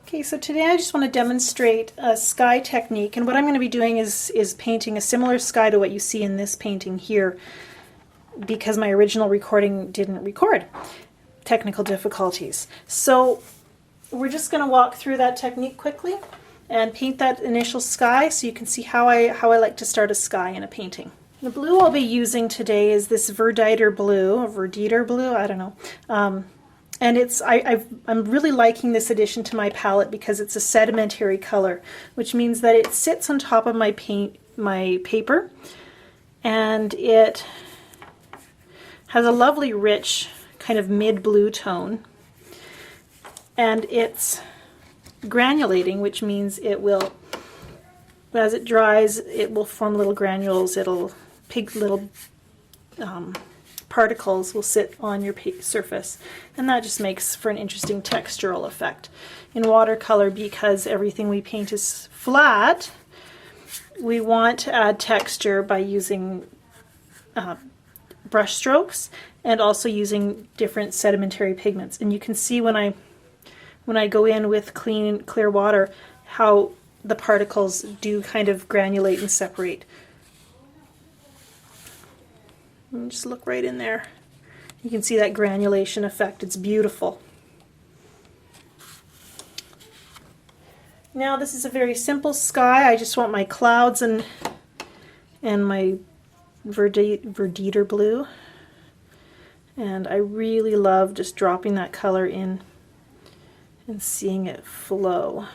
Okay, so today I just want to demonstrate a sky technique, and what I'm going to be doing is painting a similar sky to what you see in this painting here, because my original recording didn't record. Technical difficulties. So we're just going to walk through that technique quickly and paint that initial sky so you can see how I like to start a sky in a painting. The blue I'll be using today is this Verditer blue, or Verditer blue, I don't know. And I'm really liking this addition to my palette because it's a sedimentary color, which means that it sits on top of my paper, and it has a lovely rich kind of mid-blue tone, and it's granulating, which means it will, as it dries, it will form little granules. Little particles will sit on your surface, and that just makes for an interesting textural effect. In watercolor, because everything we paint is flat, we want to add texture by using brush strokes and also using different sedimentary pigments. And you can see when I go in with clear water how the particles do kind of granulate and separate. And just look right in there. You can see that granulation effect. It's beautiful. Now this is a very simple sky. I just want my clouds and my Verditer blue. And I really love just dropping that color in and seeing it flow.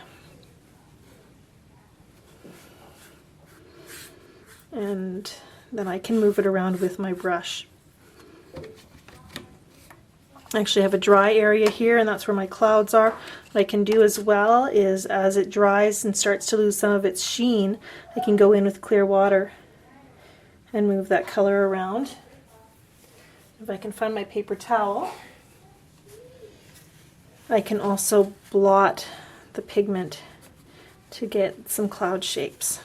And then I can move it around with my brush. I actually have a dry area here, and that's where my clouds are. What I can do as well is, as it dries and starts to lose some of its sheen, I can go in with clear water and move that color around. If I can find my paper towel, I can also blot the pigment to get some cloud shapes.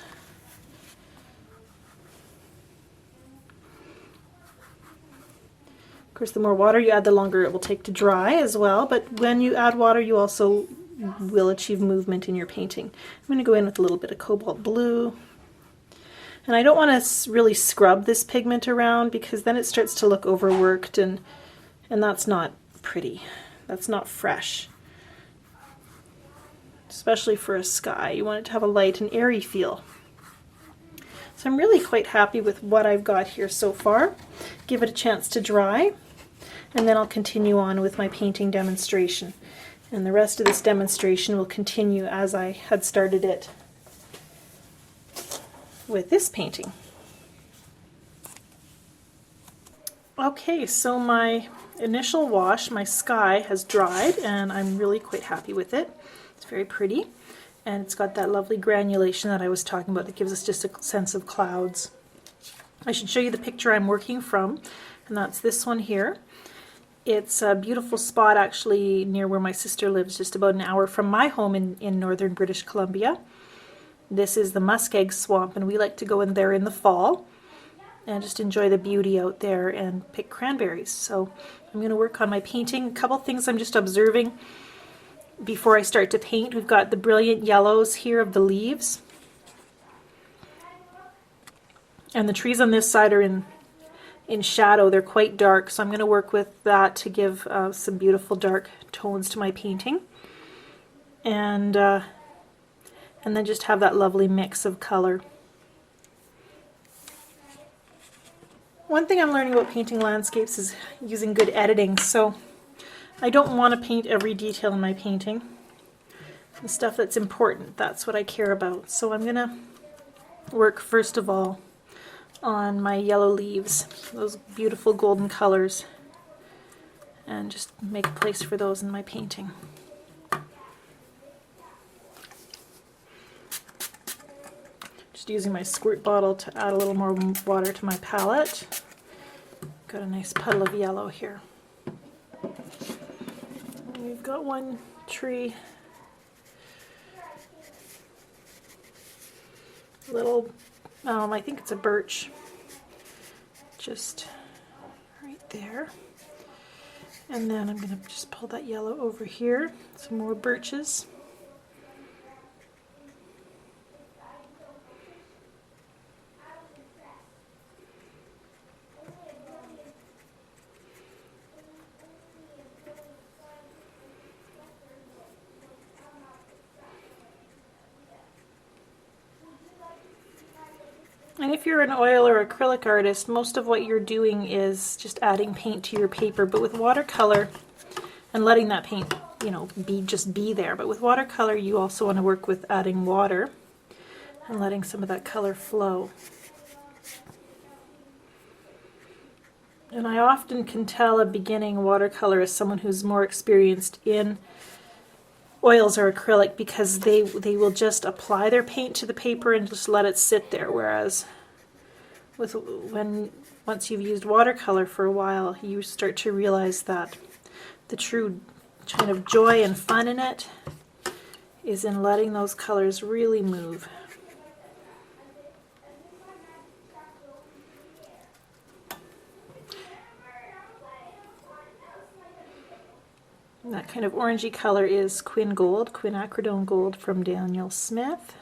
Of course, the more water you add, the longer it will take to dry as well, but when you add water, you also will achieve movement in your painting. I'm going to go in with a little bit of cobalt blue. And I don't want to really scrub this pigment around, because then it starts to look overworked, and that's not pretty. That's not fresh. Especially for a sky. You want it to have a light and airy feel. So I'm really quite happy with what I've got here so far. Give it a chance to dry, and then I'll continue on with my painting demonstration. And the rest of this demonstration will continue as I had started it with this painting. Okay, so my initial wash, my sky, has dried, and I'm really quite happy with it. It's very pretty, and it's got that lovely granulation that I was talking about that gives us just a sense of clouds. I should show you the picture I'm working from, and that's this one here. It's a beautiful spot actually near where my sister lives, just about an hour from my home in northern British Columbia. This is the muskeg swamp, and we like to go in there in the fall and just enjoy the beauty out there and pick cranberries. So I'm going to work on my painting. A couple things I'm just observing before I start to paint. We've got the brilliant yellows here of the leaves, and the trees on this side are in shadow. They're quite dark, so I'm going to work with that to give some beautiful dark tones to my painting, and then just have that lovely mix of color. One thing I'm learning about painting landscapes is using good editing, so I don't want to paint every detail in my painting. The stuff that's important, that's what I care about. So I'm going to work first of all on my yellow leaves, those beautiful golden colors, and just make a place for those in my painting. Just using my squirt bottle to add a little more water to my palette. Got a nice puddle of yellow here. We've got one tree, little, I think it's a birch, just right there. And then I'm going to just pull that yellow over here, some more birches. And if you're an oil or acrylic artist, most of what you're doing is just adding paint to your paper. But with watercolor, and letting that paint, you know, just be there. But with watercolor, you also want to work with adding water and letting some of that color flow. And I often can tell a beginning watercolor as someone who's more experienced in oils or acrylic, because they will just apply their paint to the paper and just let it sit there, whereas once you've used watercolor for a while, you start to realize that the true kind of joy and fun in it is in letting those colors really move. And that kind of orangey color is quinacridone gold from Daniel Smith.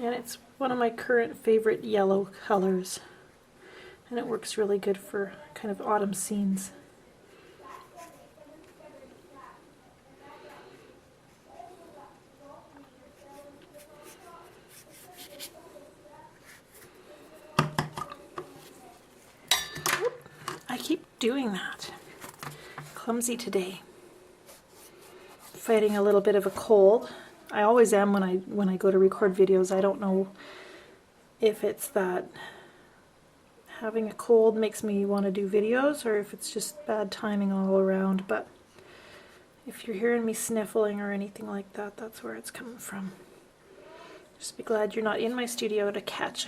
And it's one of my current favorite yellow colors. And it works really good for kind of autumn scenes. I keep doing that. Clumsy today. Fighting a little bit of a cold. I always am when I go to record videos. I don't know if it's that having a cold makes me want to do videos or if it's just bad timing all around, but if you're hearing me sniffling or anything like that, that's where it's coming from. Just be glad you're not in my studio to catch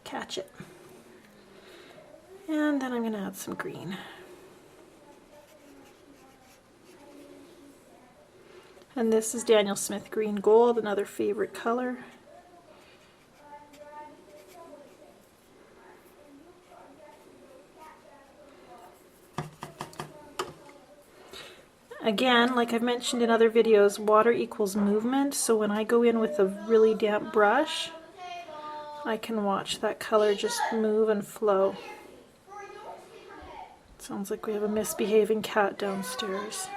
it. And then I'm going to add some green. And this is Daniel Smith Green Gold, another favorite color. Again, like I've mentioned in other videos, water equals movement, so when I go in with a really damp brush, I can watch that color just move and flow. Sounds like we have a misbehaving cat downstairs.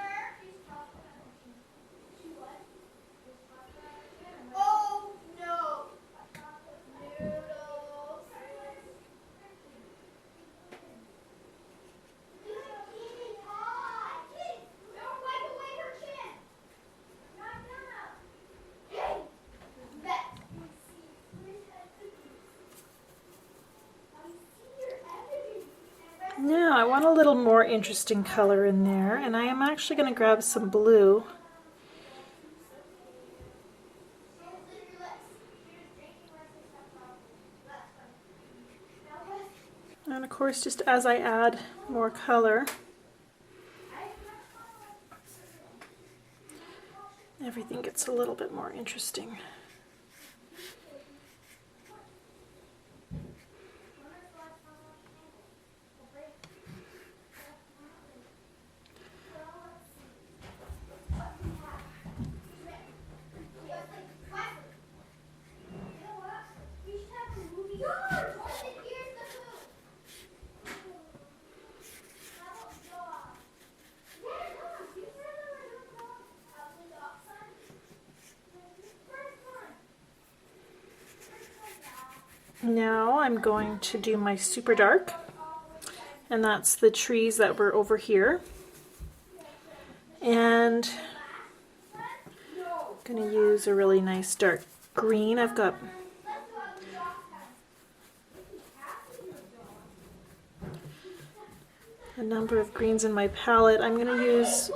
Now I want a little more interesting color in there, and I am actually going to grab some blue. And of course, just as I add more color, everything gets a little bit more interesting. Now I'm going to do my super dark, and that's the trees that were over here. And I'm going to use a really nice dark green. I've got a number of greens in my palette. I'm going to use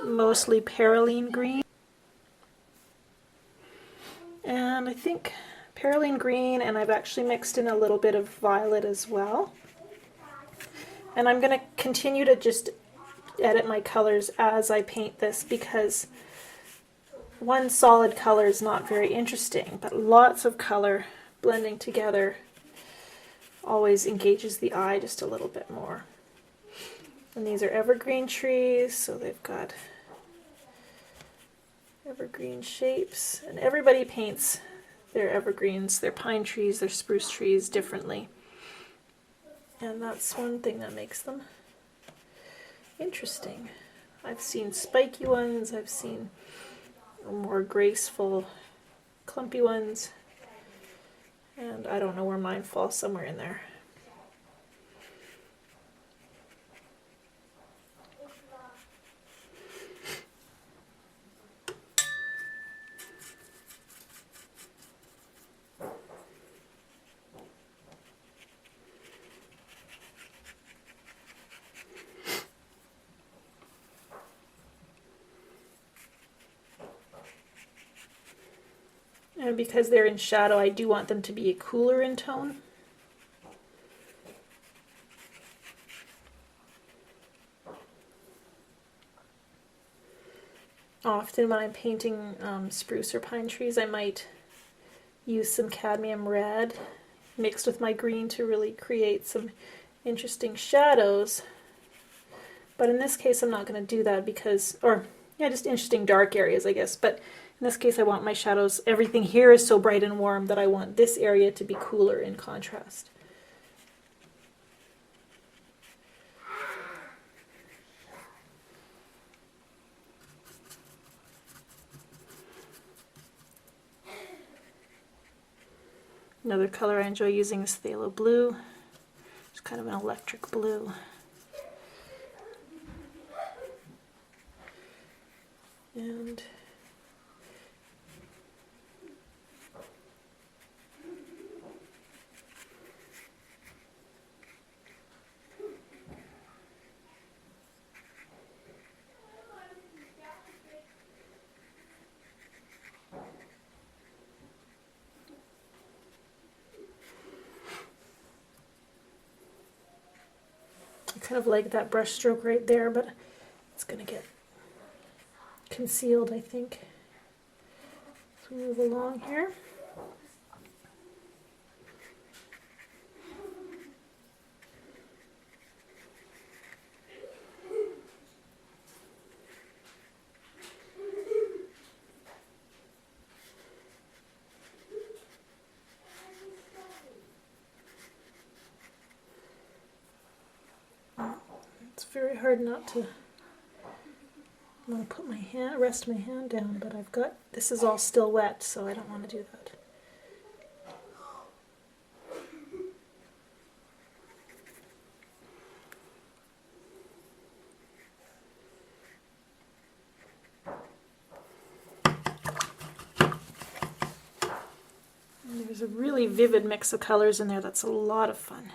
mostly perylene green. And I think perylene green, and I've actually mixed in a little bit of violet as well. And I'm going to continue to just edit my colors as I paint this, because one solid color is not very interesting, but lots of color blending together always engages the eye just a little bit more. And these are evergreen trees, so they've got evergreen shapes, and everybody paints their evergreens, their pine trees, their spruce trees differently. And that's one thing that makes them interesting. I've seen spiky ones, I've seen more graceful, clumpy ones, And I don't know where mine falls, somewhere in there. And because they're in shadow, I do want them to be cooler in tone. Often when I'm painting spruce or pine trees, I might use some cadmium red mixed with my green to really create some interesting shadows. But in this case, I'm not going to do that because, or yeah, just interesting dark areas, I guess. But in this case, I want my shadows, everything here is so bright and warm that I want this area to be cooler in contrast. Another color I enjoy using is phthalo blue. It's kind of an electric blue. And I kind of like that brush stroke right there, but it's going to get concealed, I think. So move along here. It's very hard not to. I'm going to put my hand, rest my hand down, but I've got, this is all still wet, so I don't want to do that. And there's a really vivid mix of colors in there that's a lot of fun.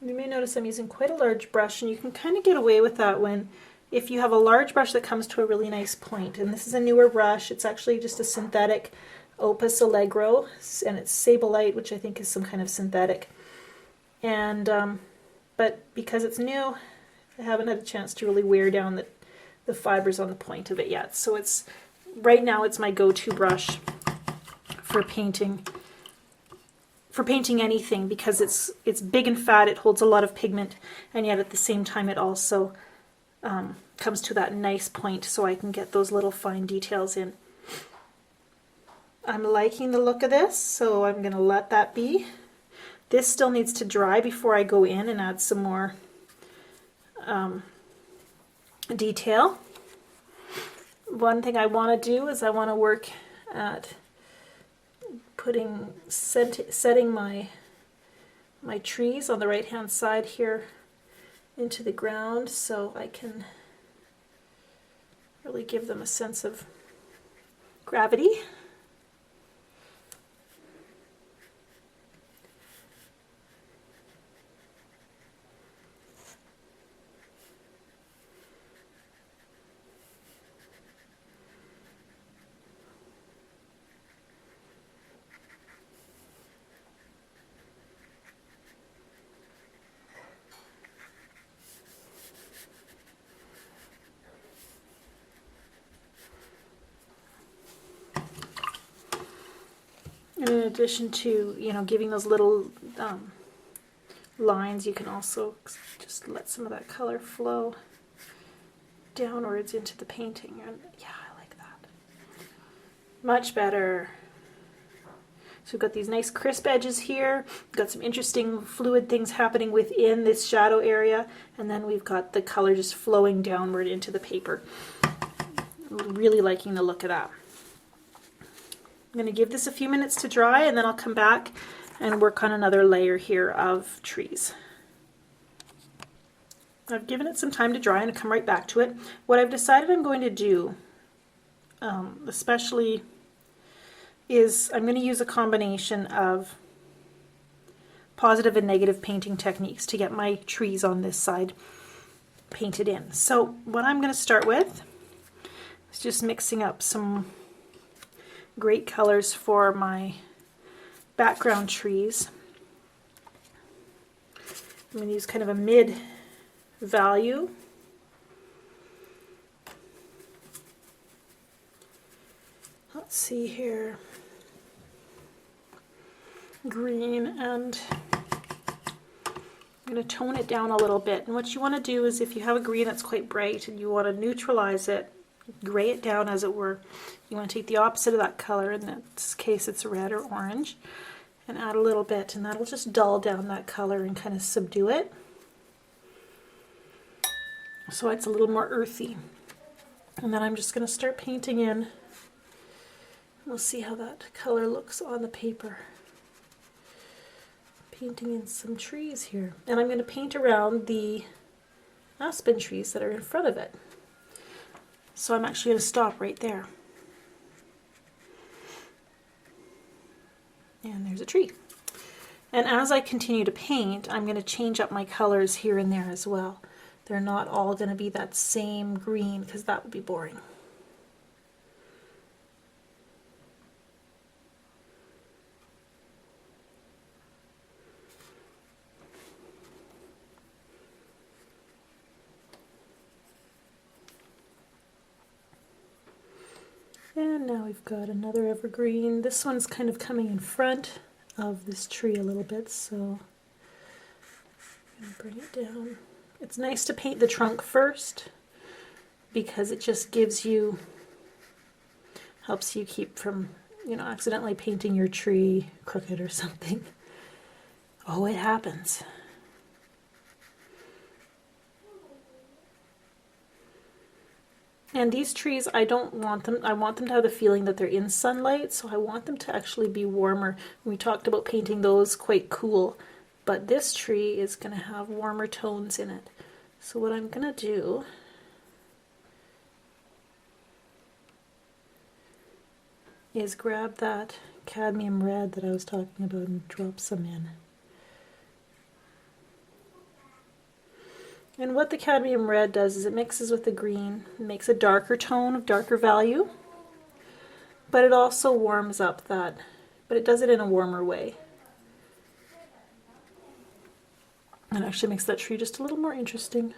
You may notice I'm using quite a large brush, and you can kind of get away with that when, if you have a large brush that comes to a really nice point. And this is a newer brush. It's actually just a synthetic Opus Allegro, and it's Sablite, which I think is some kind of synthetic. And but because it's new, I haven't had a chance to really wear down the fibers on the point of it yet. So it's right now it's my go-to brush for painting. For painting anything, because it's big and fat, it holds a lot of pigment, and yet at the same time it also comes to that nice point so I can get those little fine details in. I'm liking the look of this, so I'm going to let that be. This still needs to dry before I go in and add some more detail. One thing I want to do is I want to work at setting my trees on the right hand side here into the ground so I can really give them a sense of gravity. addition to, you know, giving those little lines, you can also just let some of that color flow downwards into the painting. And yeah, I like that. Much better. So we've got these nice crisp edges here. We've got some interesting fluid things happening within this shadow area. And then we've got the color just flowing downward into the paper. I'm really liking the look of that. I'm going to give this a few minutes to dry, and then I'll come back and work on another layer here of trees. I've given it some time to dry and I'll come right back to it. What I've decided I'm going to do, especially, is I'm going to use a combination of positive and negative painting techniques to get my trees on this side painted in. So what I'm going to start with is just mixing up some great colors for my background trees. I'm going to use kind of a mid value. Let's see here. Green, and I'm going to tone it down a little bit. And what you want to do is, if you have a green that's quite bright and you want to neutralize it, gray it down as it were, you want to take the opposite of that color, in this case it's red or orange, and add a little bit, and that'll just dull down that color and kind of subdue it, so it's a little more earthy. And then I'm just going to start painting in. We'll see how that color looks on the paper. Painting in some trees here, and I'm going to paint around the aspen trees that are in front of it. So I'm actually going to stop right there. And there's a tree. And as I continue to paint, I'm going to change up my colors here and there as well. They're not all going to be that same green, because that would be boring. And now we've got another evergreen. This one's kind of coming in front of this tree a little bit, so I'm going to bring it down. It's nice to paint the trunk first, because it just gives you, helps you keep from, you know, accidentally painting your tree crooked or something. Oh, it happens. And these trees, I want them to have the feeling that they're in sunlight, so I want them to actually be warmer. We talked about painting those quite cool, but this tree is going to have warmer tones in it. So what I'm going to do is grab that cadmium red that I was talking about and drop some in. And what the cadmium red does is it mixes with the green, makes a darker tone of darker value, but it also warms up that, but it does it in a warmer way. And actually makes that tree just a little more interesting.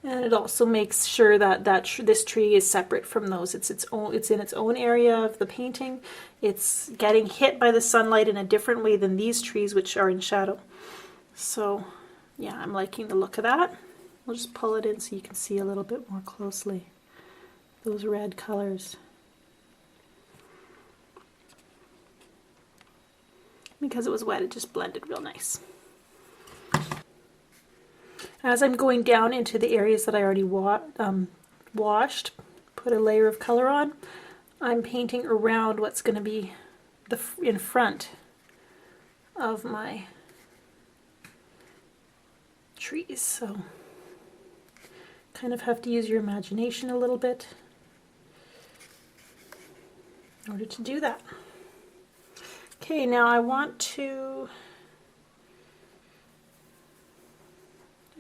And it also makes sure that this tree is separate from those. It's in its own area of the painting. It's getting hit by the sunlight in a different way than these trees, which are in shadow. So yeah, I'm liking the look of that. We'll just pull it in so you can see a little bit more closely those red colors. Because it was wet, it just blended real nice. As I'm going down into the areas that I already washed, put a layer of color on, I'm painting around what's going to be in front of my trees. So kind of have to use your imagination a little bit in order to do that. Okay, now I want to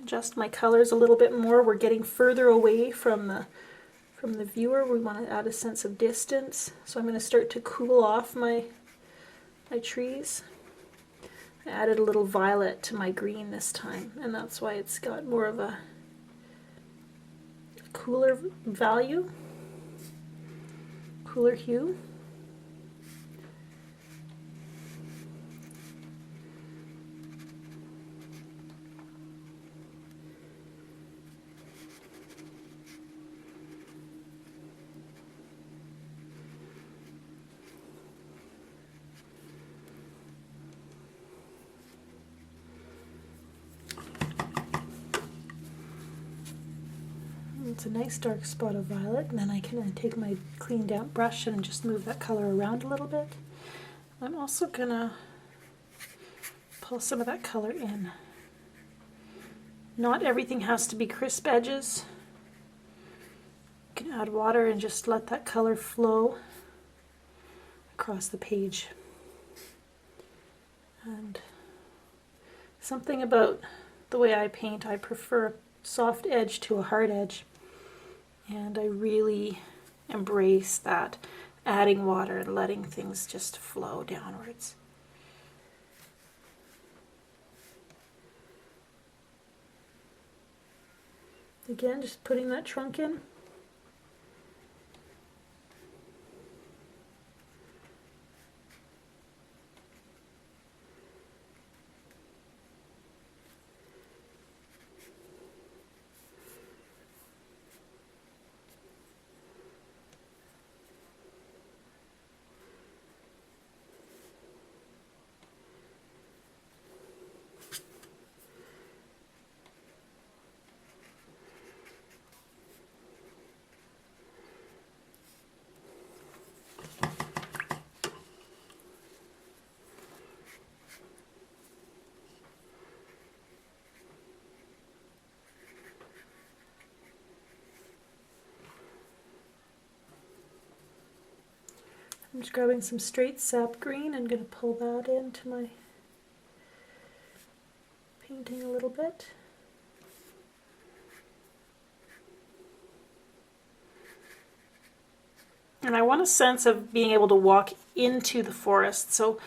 adjust my colors a little bit more. We're getting further away from the viewer. We want to add a sense of distance. So I'm going to start to cool off my trees. I added a little violet to my green this time, and that's why it's got more of a cooler value, cooler hue. It's a nice dark spot of violet, and then I can take my clean damp brush and just move that color around a little bit. I'm also gonna pull some of that color in. Not everything has to be crisp edges. You can add water and just let that color flow across the page. And something about the way I paint, I prefer a soft edge to a hard edge. And I really embrace that, adding water and letting things just flow downwards. Again, just putting that trunk in. I'm just grabbing some straight sap green and going to pull that into my painting a little bit. And I want a sense of being able to walk into the forest, so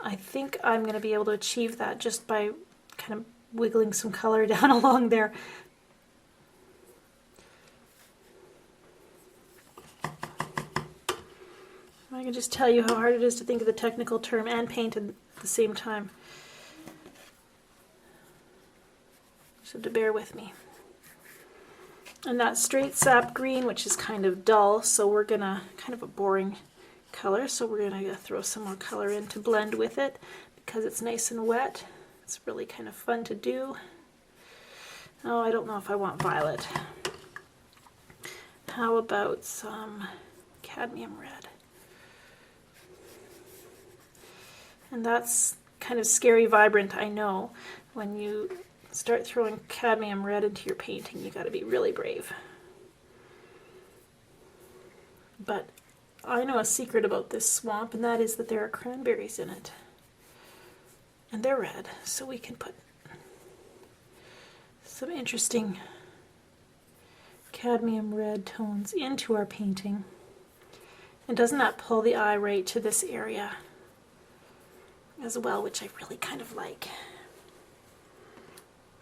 I think I'm going to be able to achieve that just by kind of wiggling some color down along there. I can just tell you how hard it is to think of the technical term and paint at the same time. So to bear with me. And that straight sap green, which is kind of dull, so we're gonna, kind of a boring color, so we're gonna throw some more color in to blend with it because it's nice and wet. It's really kind of fun to do. Oh, I don't know if I want violet. How about some cadmium red? And that's kind of scary vibrant, I know. When you start throwing cadmium red into your painting, you got to be really brave. But I know a secret about this swamp, and that is that there are cranberries in it. And they're red, so we can put some interesting cadmium red tones into our painting. And doesn't that pull the eye right to this area as well, which I really kind of like.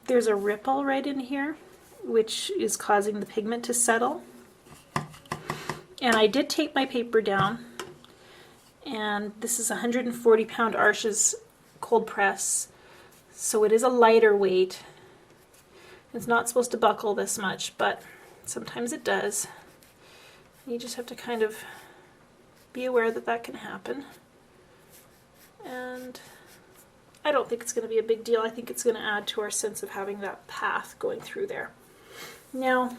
There's a ripple right in here, which is causing the pigment to settle. And I did tape my paper down, and this is 140 pound Arches cold press, so it is a lighter weight. It's not supposed to buckle this much, but sometimes it does. You just have to kind of be aware that that can happen. And I don't think it's going to be a big deal. I think it's going to add to our sense of having that path going through there. Now,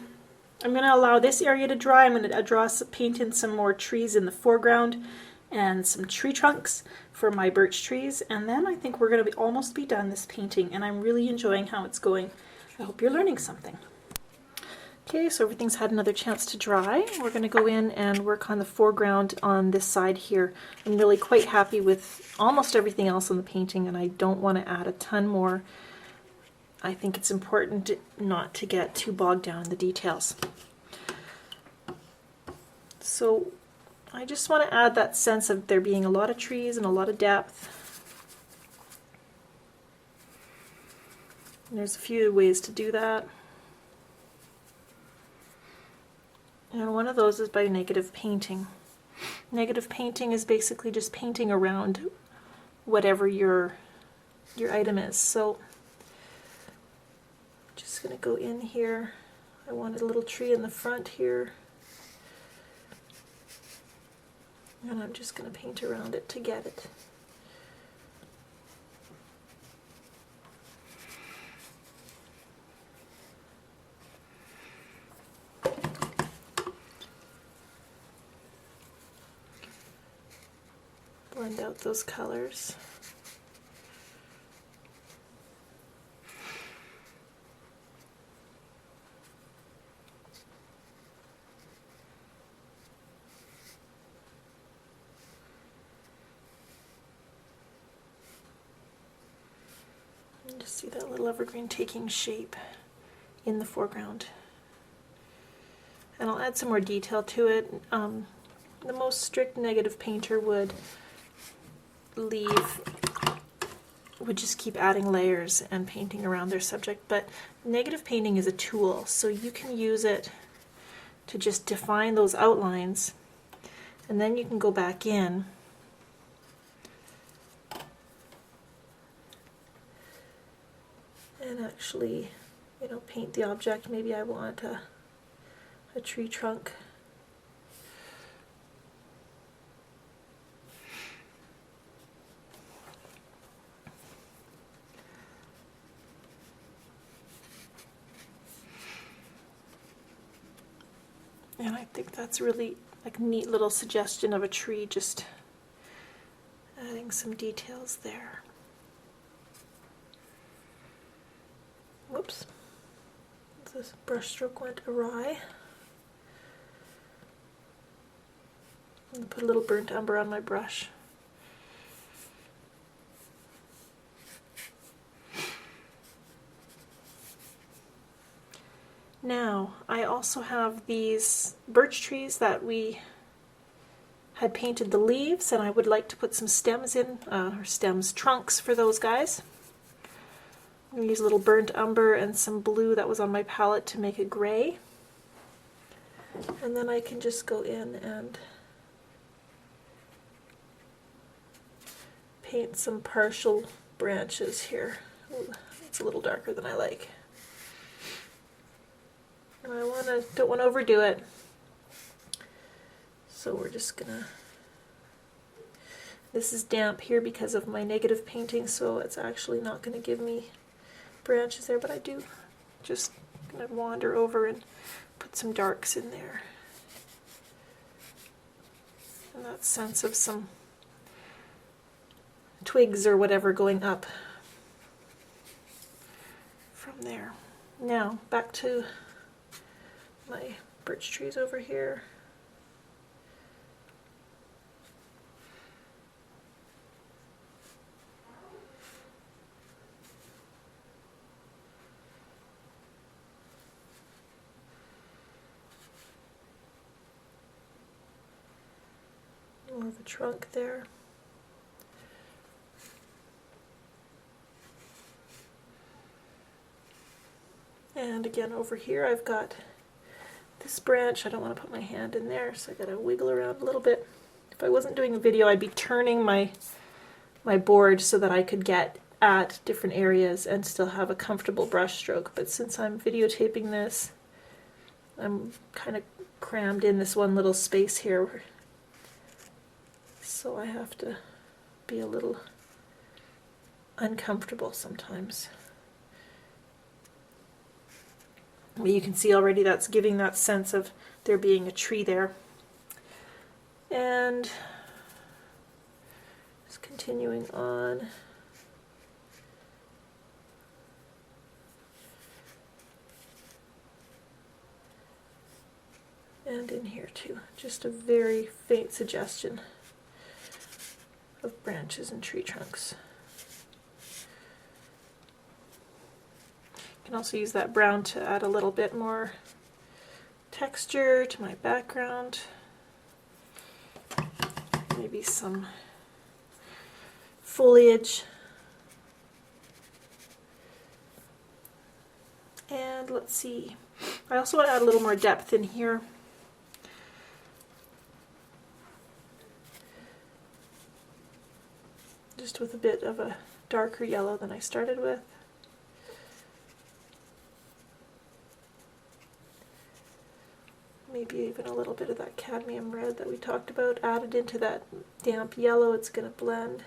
I'm going to allow this area to dry. I'm going to paint in some more trees in the foreground and some tree trunks for my birch trees. And then I think we're going to almost be done this painting, and I'm really enjoying how it's going. I hope you're learning something. Okay, so everything's had another chance to dry. We're going to go in and work on the foreground on this side here. I'm really quite happy with almost everything else on the painting, and I don't want to add a ton more. I think it's important not to get too bogged down in the details. So I just want to add that sense of there being a lot of trees and a lot of depth. And there's a few ways to do that. And one of those is by negative painting. Negative painting is basically just painting around whatever your item is. So just going to go in here. I wanted a little tree in the front here. And I'm just going to paint around it to get it. Blend out those colors. And just see that little evergreen taking shape in the foreground. And I'll add some more detail to it. The most strict negative painter would just keep adding layers and painting around their subject, but negative painting is a tool, so you can use it to just define those outlines, and then you can go back in and actually, you know, paint the object. Maybe I want a tree trunk. And I think that's really like a neat little suggestion of a tree, just adding some details there. Whoops, this brush stroke went awry. I'm going to put a little burnt umber on my brush. Now, I also have these birch trees that we had painted the leaves, and I would like to put some stems in, trunks for those guys. I'm going to use a little burnt umber and some blue that was on my palette to make it gray. And then I can just go in and paint some partial branches here. Ooh, it's a little darker than I like. And I don't want to overdo it. So we're just gonna, this is damp here because of my negative painting, so it's actually not going to give me branches there, but I do just gonna wander over and put some darks in there. And that sense of some twigs or whatever going up from there. Now back to my birch trees over here. More of a trunk there. And again over here I've got this branch. I don't want to put my hand in there, so I gotta wiggle around a little bit. If I wasn't doing a video, I'd be turning my board so that I could get at different areas and still have a comfortable brush stroke. But since I'm videotaping this, I'm kind of crammed in this one little space here, so I have to be a little uncomfortable sometimes. But you can see already that's giving that sense of there being a tree there. And just continuing on. And in here too, just a very faint suggestion of branches and tree trunks. I can also use that brown to add a little bit more texture to my background. Maybe some foliage. And let's see, I also want to add a little more depth in here. just with a bit of a darker yellow than I started with. Maybe even a little bit of that cadmium red that we talked about added into that damp yellow. It's going to blend,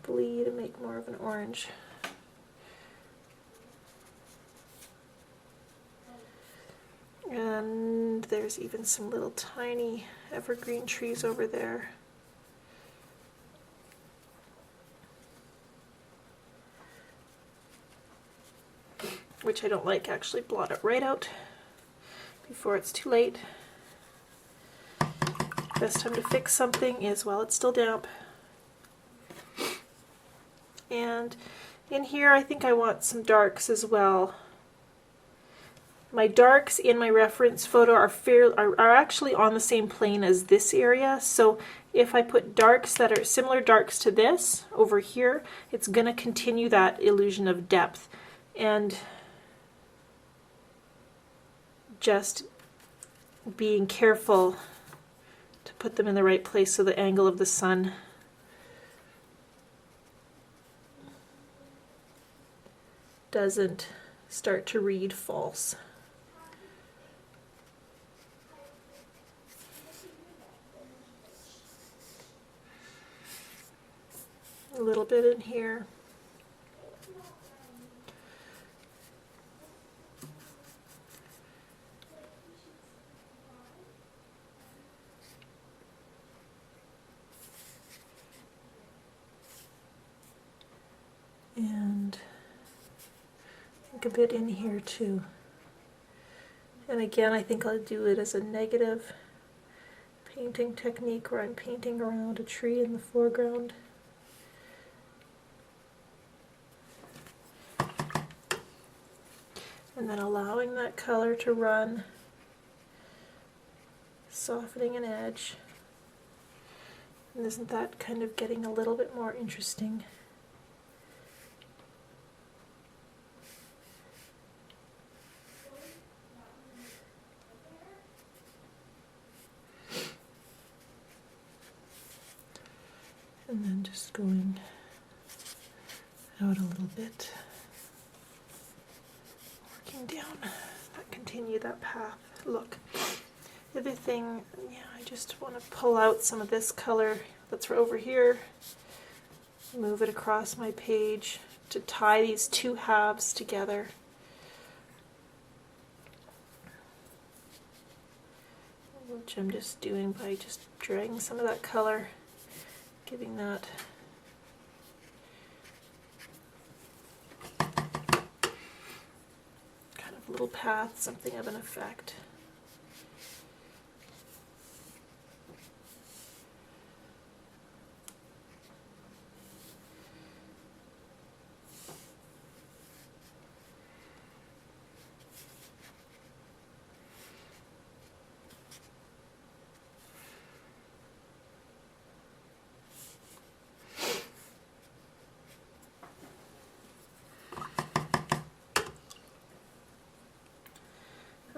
bleed, and make more of an orange. And there's even some little tiny evergreen trees over there. Which I don't like, actually blot it right out before it's too late. Best time to fix something is while it's still damp. And in here I think I want some darks as well. My darks in my reference photo are actually on the same plane as this area, so if I put darks that are similar darks to this over here, it's going to continue that illusion of depth. And just being careful to put them in the right place so the angle of the sun doesn't start to read false. A little bit in here. And I think a bit in here too. And again, I think I'll do it as a negative painting technique where I'm painting around a tree in the foreground. And then allowing that color to run, softening an edge. And isn't that kind of getting a little bit more interesting? And then just going out a little bit. Down, not continue that path. Look, the other thing, yeah, I just want to pull out some of this color that's over here, move it across my page to tie these two halves together. Which I'm just doing by just dragging some of that color, giving that little path, something of an effect.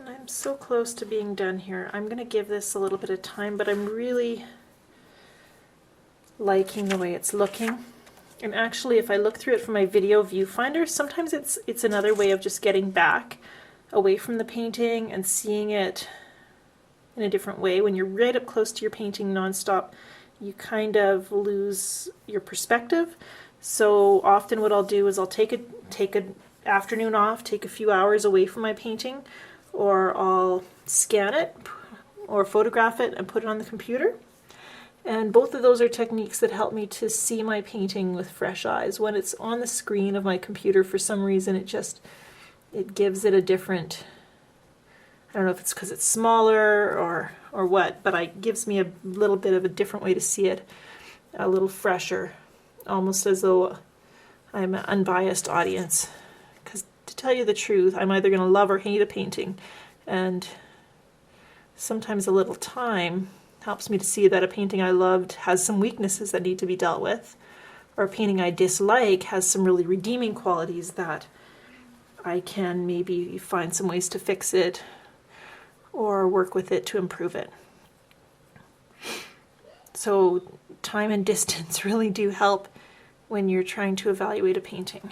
I'm so close to being done here. I'm going to give this a little bit of time, but I'm really liking the way it's looking. And actually, if I look through it from my video viewfinder, sometimes it's another way of just getting back away from the painting and seeing it in a different way. When you're right up close to your painting nonstop, you kind of lose your perspective. So often what I'll do is I'll take an afternoon off, take a few hours away from my painting, or I'll scan it or photograph it and put it on the computer. And both of those are techniques that help me to see my painting with fresh eyes. When it's on the screen of my computer, for some reason, it gives it a different, I don't know if it's because it's smaller or what, but it gives me a little bit of a different way to see it, a little fresher, almost as though I'm an unbiased audience. Because to tell you the truth, I'm either going to love or hate a painting, and sometimes a little time helps me to see that a painting I loved has some weaknesses that need to be dealt with, or a painting I dislike has some really redeeming qualities that I can maybe find some ways to fix it or work with it to improve it. So time and distance really do help when you're trying to evaluate a painting.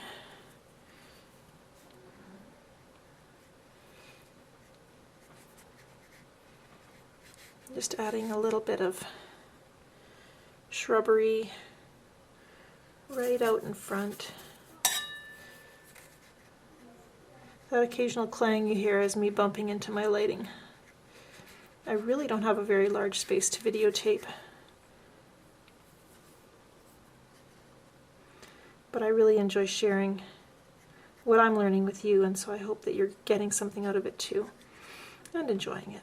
Just adding a little bit of shrubbery right out in front. That occasional clang you hear is me bumping into my lighting. I really don't have a very large space to videotape, but I really enjoy sharing what I'm learning with you, and so I hope that you're getting something out of it too and enjoying it.